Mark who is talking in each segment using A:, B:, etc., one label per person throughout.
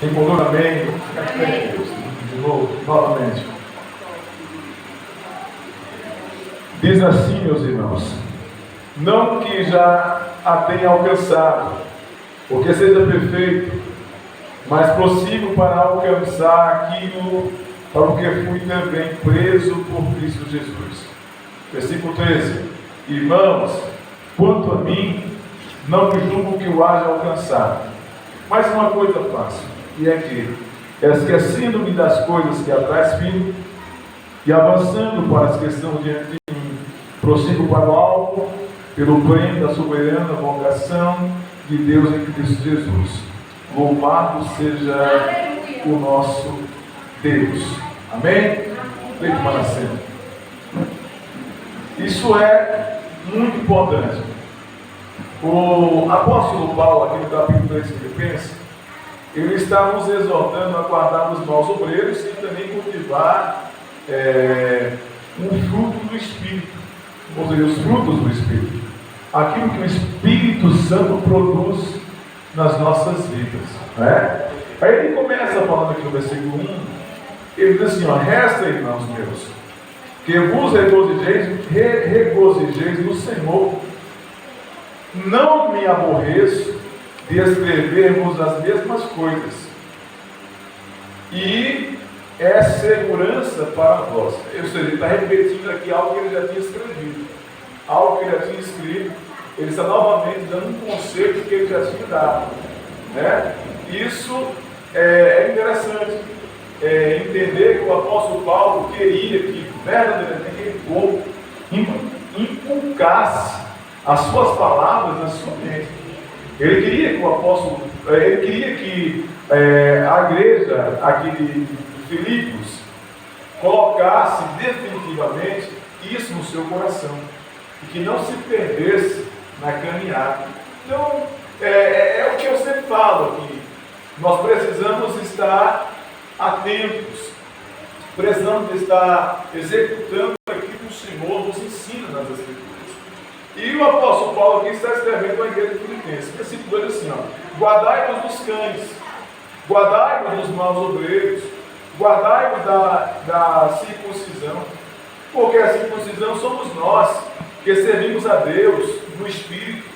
A: Encontrou amém? De novo, novamente. Diz assim, meus irmãos: não que já a tenha alcançado, porque seja perfeito, mas prossigo para alcançar aquilo para o que fui também preso por Cristo Jesus. Versículo 13: irmãos, quanto a mim, não me julgo que o haja alcançado, mas uma coisa faço, e é que, esquecendo-me das coisas que atrás fico, e avançando para as que estão diante de mim, prossigo para o alvo, pelo prêmio da soberana vocação de Deus em Cristo Jesus. Louvado seja o nosso Deus. Amém? Leite para sempre. Isso é muito importante. O apóstolo Paulo, aqui no capítulo 3 de Filipenses, ele está nos exortando a guardar os maus obreiros e também cultivar um fruto do Espírito, ou seja, os frutos do Espírito, aquilo que o Espírito Santo produz nas nossas vidas, né? Aí ele começa falando aqui no versículo 1, ele diz assim, resta, irmãos meus, que vos regozijeis no Senhor. Não me aborreço de escrever-vos as mesmas coisas, e é segurança para vós. Ou seja, ele está repetindo aqui algo que ele já tinha escrevido, algo que ele já tinha escrito. Ele está novamente dando um conceito que ele já tinha dado, né? Isso é interessante, entender que o apóstolo Paulo queria que verdadeiramente aquele povo inculcasse as suas palavras na sua mente. Ele queria que o apóstolo, ele queria que a igreja aqui de Filipos colocasse definitivamente isso no seu coração e que não se perdesse na caminhada. Então, é o que eu sempre falo aqui. Nós precisamos estar atentos, precisamos estar executando aquilo que o Senhor nos ensina nas Escrituras. E o apóstolo Paulo aqui está escrevendo a igreja de Filipenses. Versículo 2 assim, guardai-vos dos cães, guardai-vos dos maus obreiros, guardai-vos da circuncisão, porque a circuncisão somos nós, que servimos a Deus no Espírito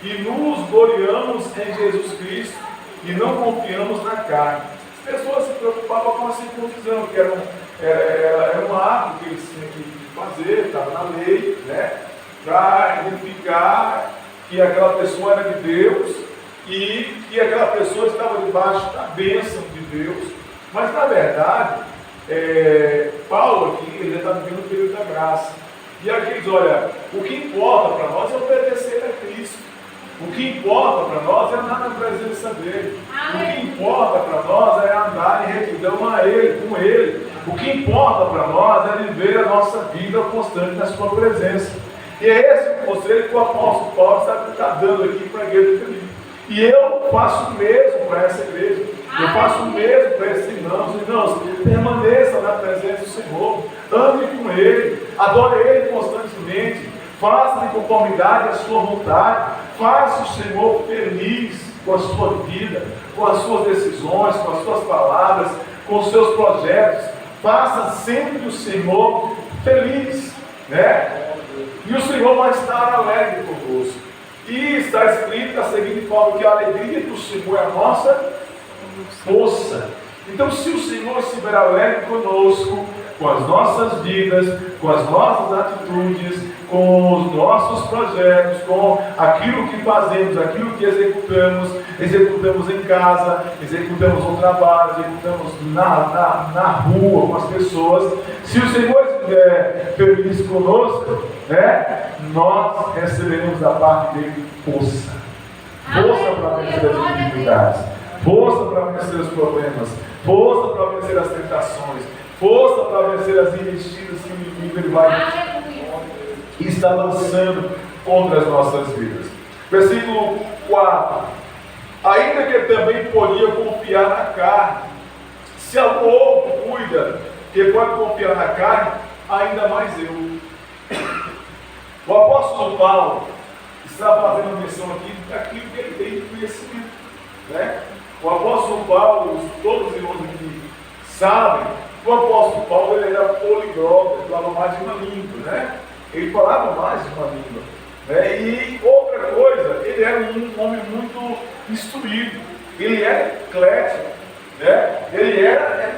A: e nos gloriamos em Jesus Cristo e não confiamos na carne. As pessoas se preocupavam com a circuncisão, que era um ato que eles tinham que fazer, estava na lei, né? Para identificar que aquela pessoa era de Deus e que aquela pessoa estava debaixo da bênção de Deus. Mas na verdade, Paulo aqui, ele está vivendo o período da graça. E aqui ele diz, olha, o que importa para nós é obedecer a Cristo. O que importa para nós é andar na presença dEle. O que importa para nós é andar em retidão a Ele, com Ele. O que importa para nós é viver a nossa vida constante na Sua presença. E é esse o conselho que o apóstolo Paulo está dando aqui para a igreja de Filipe. E eu faço o mesmo para essa igreja. Eu faço o mesmo para esses irmãos. Irmãos, permaneçam na presença do Senhor. Ande com Ele. Adore Ele constantemente. Faça de conformidade a sua vontade. Faça o Senhor feliz com a sua vida, com as suas decisões, com as suas palavras, com os seus projetos. Faça sempre o Senhor feliz, né? E o Senhor vai estar alegre conosco. E está escrito da seguinte forma, que a alegria do Senhor é a nossa força. Então, se o Senhor estiver alegre conosco, com as nossas vidas, com as nossas atitudes, com os nossos projetos, com aquilo que fazemos, aquilo que executamos em casa, executamos no trabalho, executamos na rua com as pessoas. Se o Senhor estiver feliz conosco, né, nós receberemos da parte dele força. Força para vencer as dificuldades, força para vencer os problemas, força para vencer as tentações, força para vencer as investidas que o inimigo ele vai estar lançando contra as nossas vidas. Versículo 4. Ainda que também podia confiar na carne, se algum outro cuida que pode confiar na carne, ainda mais eu. O apóstolo Paulo está fazendo menção aqui daquilo que ele tem de conhecimento, né? O apóstolo Paulo, todos os irmãos aqui sabem, o apóstolo Paulo ele era poliglota, ele falava mais de uma língua, né? Ele falava mais de uma língua. Né? E outra coisa, ele era um homem muito instruído, ele era eclético, né? Ele era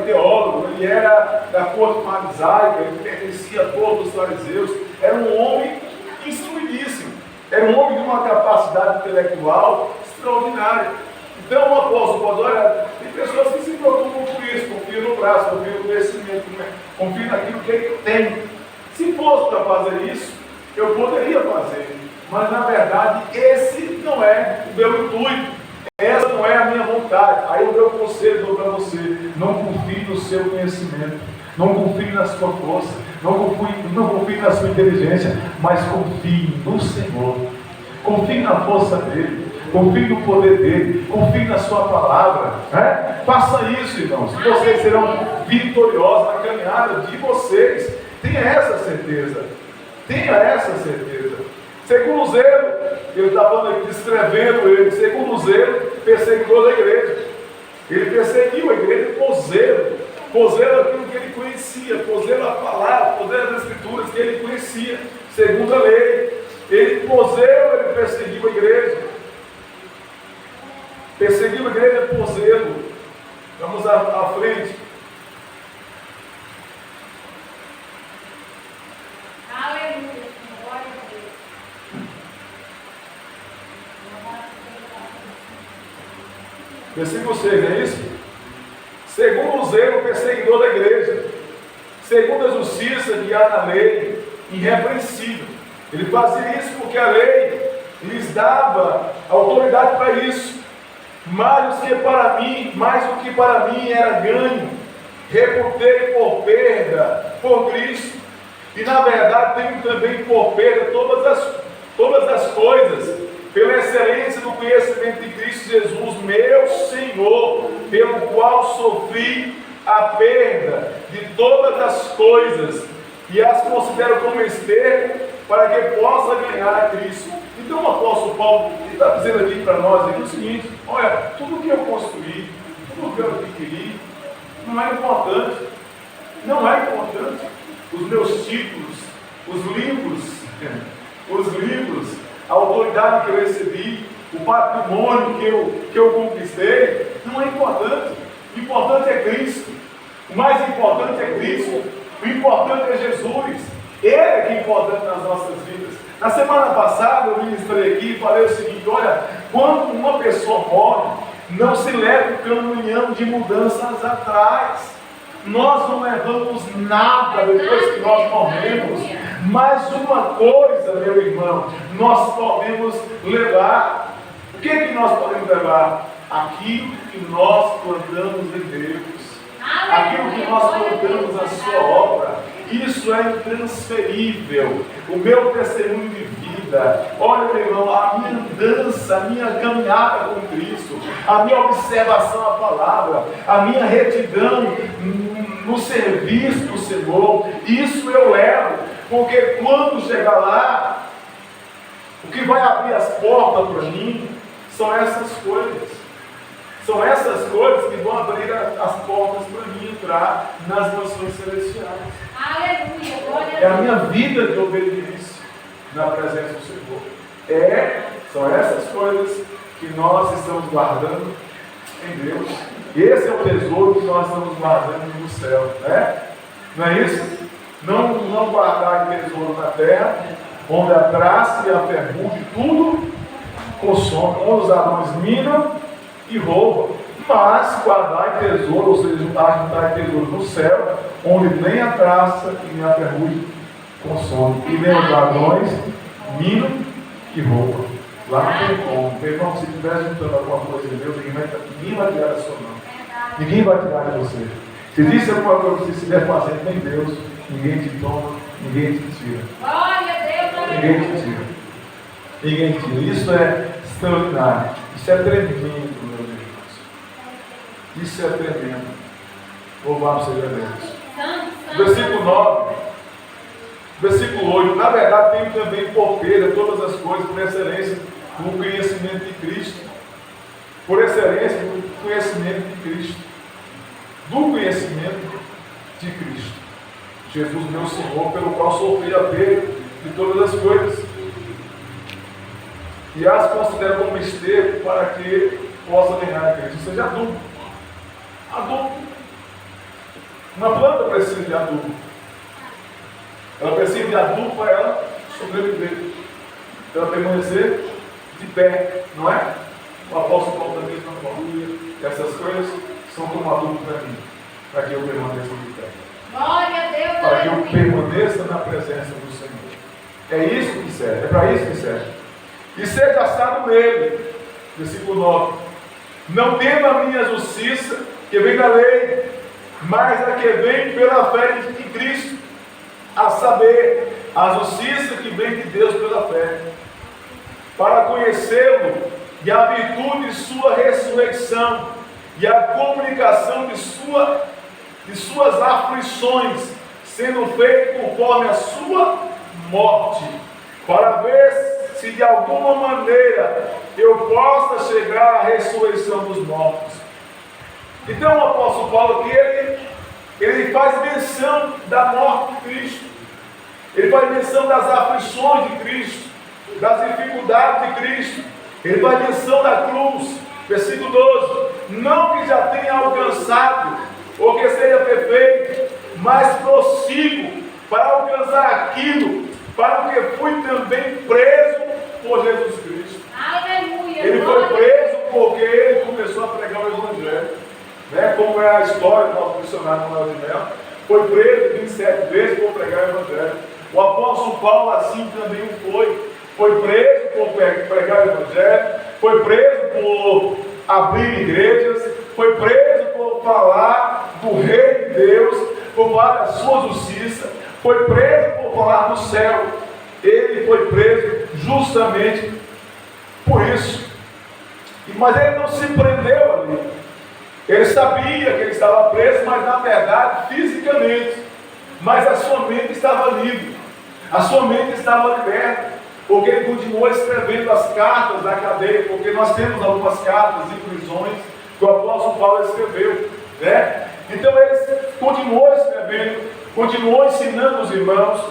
A: teólogo, ele era da corte farisaica, ele pertencia a todos os fariseus, era um homem instruidíssimo, era um homem de uma capacidade intelectual extraordinária. Então o apóstolo Paulo, olha, tem pessoas que se preocupam com isso, confiam no braço, confiam no conhecimento, confiam naquilo que ele tem. Se fosse para fazer isso, eu poderia fazer, mas na verdade esse não é o meu intuito, essa não é a minha vontade. Aí o meu conselho dou para você: não confie no seu conhecimento, não confie na sua força, não confie na sua inteligência, mas confie no Senhor, confie na força dele, confie no poder dele, confie na sua palavra, né? Faça isso, irmãos, vocês serão vitoriosos na caminhada de vocês. Tenha essa certeza. Tenha essa certeza. Segundo zelo, ele está falando aqui, descrevendo ele, segundo zelo, perseguidor da igreja. Ele perseguiu a igreja por zelo aquilo que ele conhecia, por zelo a palavra, por zelo as escrituras que ele conhecia, segundo a lei. Ele, por zelo, ele perseguiu a igreja. Perseguiu a igreja por zelo. Vamos à frente.
B: Aleluia, glória a Deus.
A: Versículo 6, não é isso? Segundo o zelo, perseguidor da igreja, segundo a justiça que há na lei, irrepreensível. Ele fazia isso porque a lei lhes dava autoridade para isso. Mais do que para mim era ganho, reputei por perda por Cristo. E na verdade tenho também por perda todas as coisas, pela excelência do conhecimento de Cristo Jesus, meu Senhor, pelo qual sofri a perda de todas as coisas, e as considero como esterco, para que possa ganhar a Cristo. Então o apóstolo Paulo está dizendo aqui para nós aqui o seguinte: olha, tudo que eu construí, tudo que eu adquiri, não é importante. Não é importante. Os meus títulos, os livros, a autoridade que eu recebi, o patrimônio que eu conquistei, não é importante. O importante é Cristo. O mais importante é Cristo. O importante é Jesus. Ele é que é importante nas nossas vidas. Na semana passada eu ministrei aqui e falei o seguinte: olha, quando uma pessoa morre, não se leva um caminhão de mudanças atrás. Nós não levamos nada depois que nós morremos. Mas uma coisa, meu irmão, nós podemos levar. O que é que nós podemos levar? Aquilo que nós plantamos em Deus. Aquilo que nós plantamos na sua obra. Isso é intransferível. O meu testemunho de vida, olha, meu irmão, a minha andança, a minha caminhada com Cristo, a minha observação à palavra, a minha retidão no serviço do Senhor, isso eu levo, porque quando chegar lá, o que vai abrir as portas para mim são essas coisas. São essas coisas que vão abrir as portas para mim entrar nas mansões celestiais.
B: Aleluia, glória a Deus.
A: É a minha vida de obediência na presença do Senhor. São essas coisas que nós estamos guardando em Deus. Esse é o tesouro que nós estamos guardando no céu, né? Não é isso? Não guardar tesouro na terra, onde a traça e a ferrugem tudo consome, onde os ladrões minam e roubam, mas guardar tesouro, ou seja, juntar tesouro no céu, onde nem a traça e nem a ferrugem consome, e nem os ladrões minam e roubam. Lá não tem como. Meu irmão, se estiver juntando alguma coisa de Deus, ninguém vai tirar da sua mão. Ninguém vai tirar de você. Se existe alguma coisa que você estiver fazendo em Deus, ninguém te toma, ninguém te tira.
B: Glória a Deus,
A: Ninguém te tira. Ninguém te tira. Isso é extraordinário. Isso é tremendo, meus irmãos. Isso é tremendo. Louvado seja Deus. Versículo 9. Versículo 8. Na verdade, tenho também por perda todas as coisas, por excelência, no conhecimento de Cristo. por excelência, do conhecimento de Cristo. Do conhecimento de Cristo. Jesus, meu Senhor, pelo qual sou filho a perda de todas as coisas. E as considero como esterco para que possa ganhar a Cristo. Ou seja, adubo. Adubo. Uma planta precisa de adubo. Ela precisa de adubo para ela sobreviver. Para ela permanecer de pé, não é? O apóstolo Paulo da mesma forma. Essas coisas são como adubo para mim, para que eu permaneça de pé.
B: Glória a Deus,
A: Para que eu
B: aleluia.
A: permaneça na presença do Senhor. É isso que serve, é para isso que serve. E seja assado nele, versículo 9. Não tema a minha justiça, que vem da lei, mas a que vem pela fé de Cristo, a saber, a justiça que vem de Deus pela fé, para conhecê-lo e a virtude de sua ressurreição e a comunicação de suas aflições, sendo feito conforme a sua morte, para ver se de alguma maneira eu possa chegar à ressurreição dos mortos. Então o apóstolo Paulo aqui, ele faz menção da morte de Cristo, ele faz menção das aflições de Cristo, das dificuldades de Cristo, ele faz menção da cruz, versículo 12, não que já tenha alcançado, ou que seja perfeito, mas prossigo para alcançar aquilo, para o que fui também preso por Jesus Cristo.
B: Aleluia.
A: Ele foi preso porque ele começou a pregar o Evangelho, né? Como é a história do nosso missionário Manuel de Melo, foi preso 27 vezes por pregar o Evangelho. O apóstolo Paulo assim também o foi preso por pregar o Evangelho, foi preso por abrir igrejas, foi preso por falar do Rei de Deus, por falar da sua justiça, foi preso por falar do céu. Ele foi preso justamente por isso. Mas ele não se prendeu ali. Ele sabia que ele estava preso, mas na verdade, fisicamente. Mas a sua mente estava livre. A sua mente estava liberta. Porque ele continuou escrevendo as cartas da cadeia, porque nós temos algumas cartas e prisões que o apóstolo Paulo escreveu, né? Então ele continuou escrevendo, continuou ensinando os irmãos.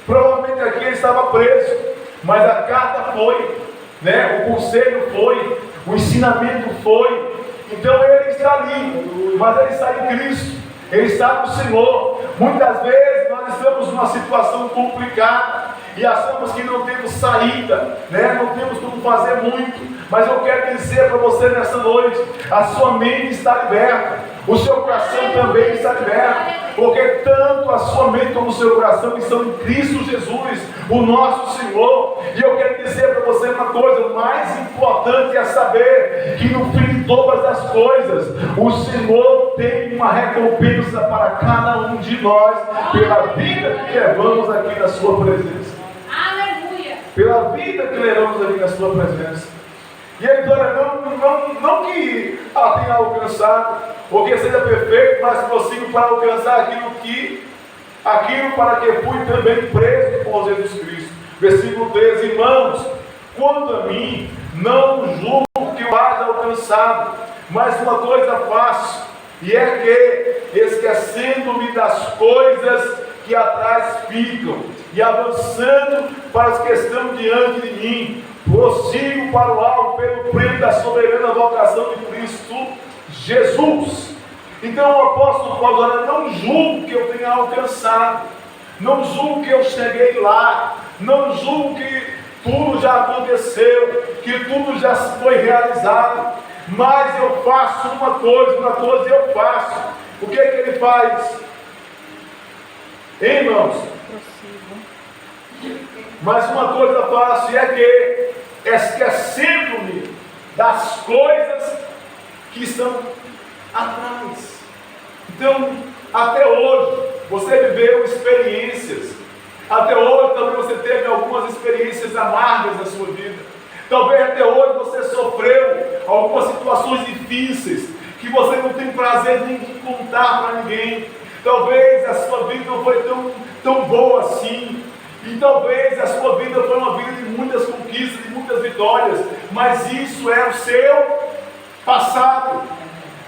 A: Provavelmente aqui ele estava preso, mas a carta foi, né? O conselho foi, o ensinamento foi. Então ele está ali, mas ele está em Cristo, ele está no Senhor. Muitas vezes nós estamos numa situação complicada e achamos que não temos saída, né? Não temos como fazer muito. Mas eu quero dizer para você nessa noite, a sua mente está liberta, o seu coração também está liberto, porque tanto a sua mente como o seu coração estão em Cristo Jesus, o nosso Senhor. E eu quero dizer para você uma coisa, o mais importante é saber que no fim de todas as coisas, o Senhor tem uma recompensa para cada um de nós, pela vida que levamos aqui na sua presença.
B: Aleluia.
A: Pela vida que levamos aqui na sua presença. E ele diz, olha, não que ela tenha alcançado, ou que seja perfeito, mas prossigo para alcançar aquilo para que fui também preso por Jesus Cristo. Versículo 13, irmãos, quanto a mim, não julgo que eu haja alcançado, mas uma coisa faço, e é que, esquecendo-me das coisas que atrás ficam, e avançando para as que estão diante de mim, prossigo para o alto pelo prêmio da soberana vocação de Cristo Jesus. Então o apóstolo Paulo, olha, não julgo que eu tenha alcançado, não julgo que eu cheguei lá, não julgo que tudo já aconteceu, que tudo já foi realizado, mas eu faço uma coisa eu faço. O que é que ele faz? Hein, irmãos? Mas uma coisa faço, e é que, esquecendo-me das coisas que estão atrás. Então, até hoje, você viveu experiências. Até hoje, talvez você teve algumas experiências amargas na sua vida. Talvez até hoje você sofreu algumas situações difíceis, que você não tem prazer nem de contar para ninguém. Talvez a sua vida não foi tão boa assim. E talvez a sua vida foi uma vida de muitas conquistas, de muitas vitórias, mas isso é o seu passado.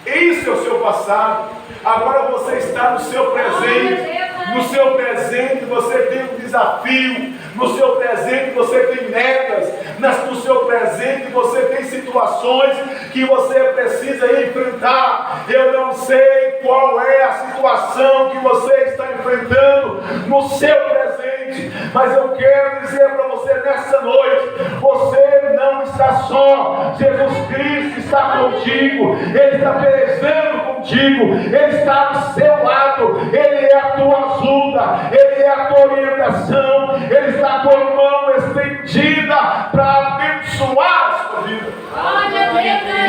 A: Isso é o seu passado. Agora você está no seu presente. No seu presente você tem um desafio. No seu presente você tem metas. No seu presente você tem situações que você precisa enfrentar. Eu não sei qual é a situação que você está enfrentando no seu presente, mas eu quero dizer para você nessa noite: você não está só. Jesus Cristo está contigo. Ele está pelejando contigo. Ele está do seu lado. Ele é a tua ajuda. Ele é a tua orientação. Ele está com a mão estendida para abençoar a sua vida.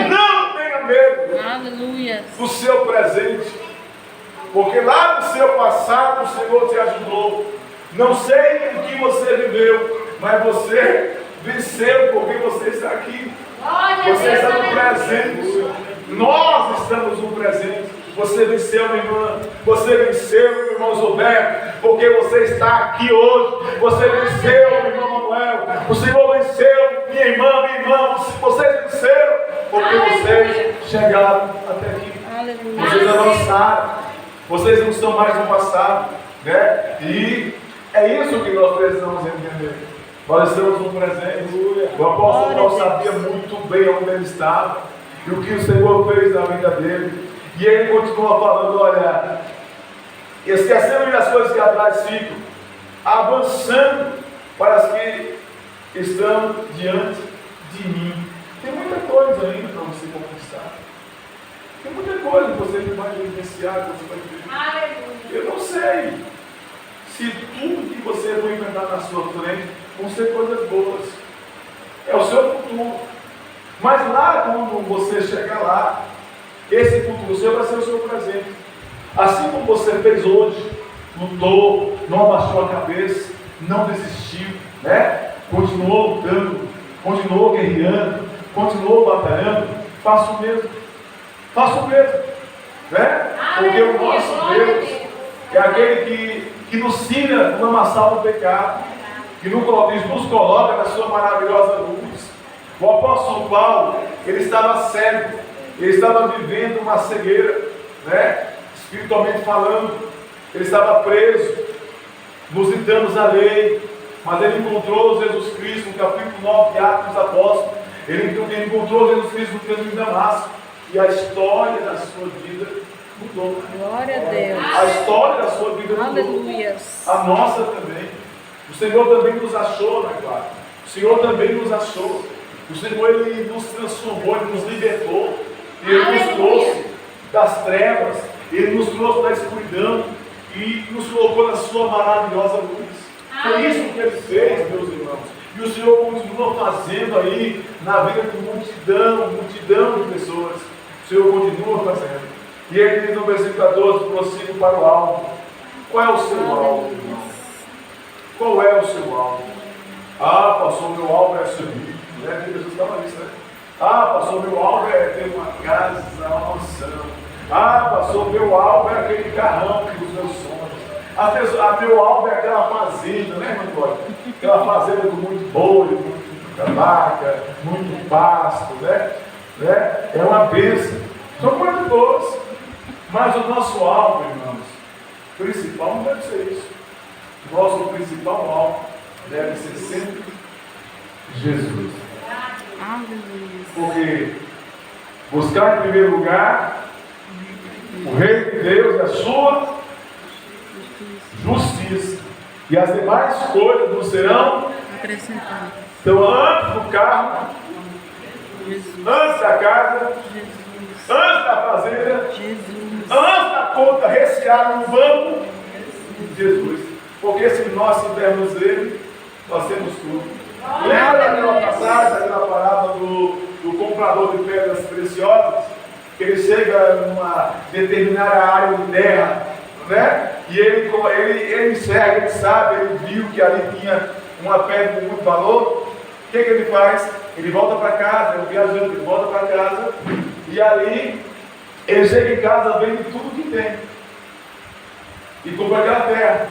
A: Não tenha medo do seu presente, porque lá no seu passado o Senhor te ajudou. Não sei o que você viveu, mas você venceu porque você está aqui. Você está no presente do Senhor. Nós estamos no presente. Você venceu, minha irmã. Você venceu, meu irmão Zoberto, porque você está aqui hoje. Você venceu, meu irmão Manuel. O Senhor venceu, minha irmã. Vocês venceram porque vocês chegaram até aqui. Vocês avançaram. Vocês não estão mais no passado, né? E é isso que nós precisamos entender. Nós estamos no presente. O apóstolo Paulo sabia muito bem onde ele estava e o que o Senhor fez na vida dele. E ele continua falando: olha, esquecendo as coisas que atrás ficam, avançando para as que estão diante de mim. Tem muita coisa ainda para você conquistar. Tem muita coisa que você vai vivenciar, que você vai viver. Eu não sei se tudo que você vai enfrentar na sua frente vão ser coisas boas. É o seu futuro. Mas lá, quando você chegar lá, esse futuro seu vai ser o seu presente. Assim como você fez hoje, lutou, não abaixou a cabeça, não desistiu, né? Continuou lutando, continuou guerreando, continuou batalhando. Faça o mesmo. Faça o mesmo, né? Porque o nosso Deus é aquele que nos tira do lamaçal do pecado, que nos coloca na sua maravilhosa luz. O apóstolo Paulo, ele estava cego, ele estava vivendo uma cegueira, né? Espiritualmente falando. Ele estava preso nos ditames da lei, mas ele encontrou Jesus Cristo no capítulo 9 de Atos dos Apóstolos. Ele encontrou Jesus Cristo no caminho de Damasco, e a história da sua vida mudou.
C: Glória a Deus.
A: A história da sua vida mudou.
C: Aleluia.
A: A nossa também. O Senhor também nos achou, né, claro? O Senhor também nos achou. O Senhor, Ele nos transformou, Ele nos libertou. Ele nos trouxe das trevas, Ele nos trouxe da escuridão e nos colocou na sua maravilhosa luz. Foi isso que Ele fez, meus irmãos. E o Senhor continua fazendo aí na vida de multidão de pessoas. O Senhor continua fazendo. E Ele diz no versículo 14: prossigo para o alvo. Qual é o seu alvo, irmão? Qual é o seu alvo? Ah, pastor, meu alvo é ser rico. Né? Tem pessoas que falam isso, né? Ah, pastor, meu alvo é ter uma casa, uma mansão. Ah, pastor, meu alvo é aquele carrão dos meus sonhos. Meu alvo é aquela fazenda, né, irmão Glória? Aquela fazenda com muito boi, muita vaca, muito pasto, né? É uma bênção. São coisas boas. Mas o nosso alvo, irmãos, principal não deve ser isso. O nosso principal alvo deve ser sempre Jesus. Porque buscar em primeiro lugar o reino de Deus e a sua justiça, e as demais coisas nos serão acrescentadas. Então, antes do carro, antes da casa, antes da fazenda, antes da conta receada no banco, Jesus. Porque se nós tivermos Ele, nós temos tudo. Lembra daquela passagem, daquela parábola do comprador de pedras preciosas? Que ele chega numa determinada área de terra, né? E ele enxerga, ele sabe, ele viu que ali tinha uma pedra de muito valor. O que ele faz? Ele volta para casa, ele viajando, ele volta para casa, e ali ele chega em casa, vende tudo que tem e compra aquela terra,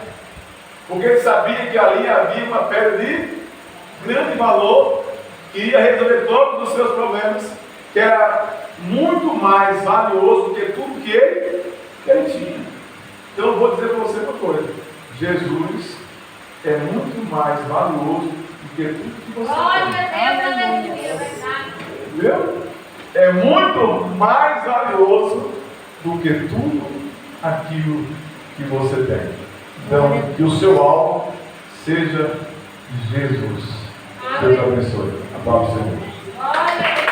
A: porque ele sabia que ali havia uma pedra de grande valor que ia resolver todos os seus problemas, que era muito mais valioso do que tudo que ele tinha. Então eu vou dizer para você uma coisa: Jesus é muito mais valioso do que tudo que você
B: Glória
A: tem.
B: a Deus, aleluia. Verdade.
A: Entendeu? É muito mais valioso do que tudo aquilo que você tem. Então, que o seu alvo seja Jesus. Deus abençoe. A palavra do Senhor.
B: Glória a Deus.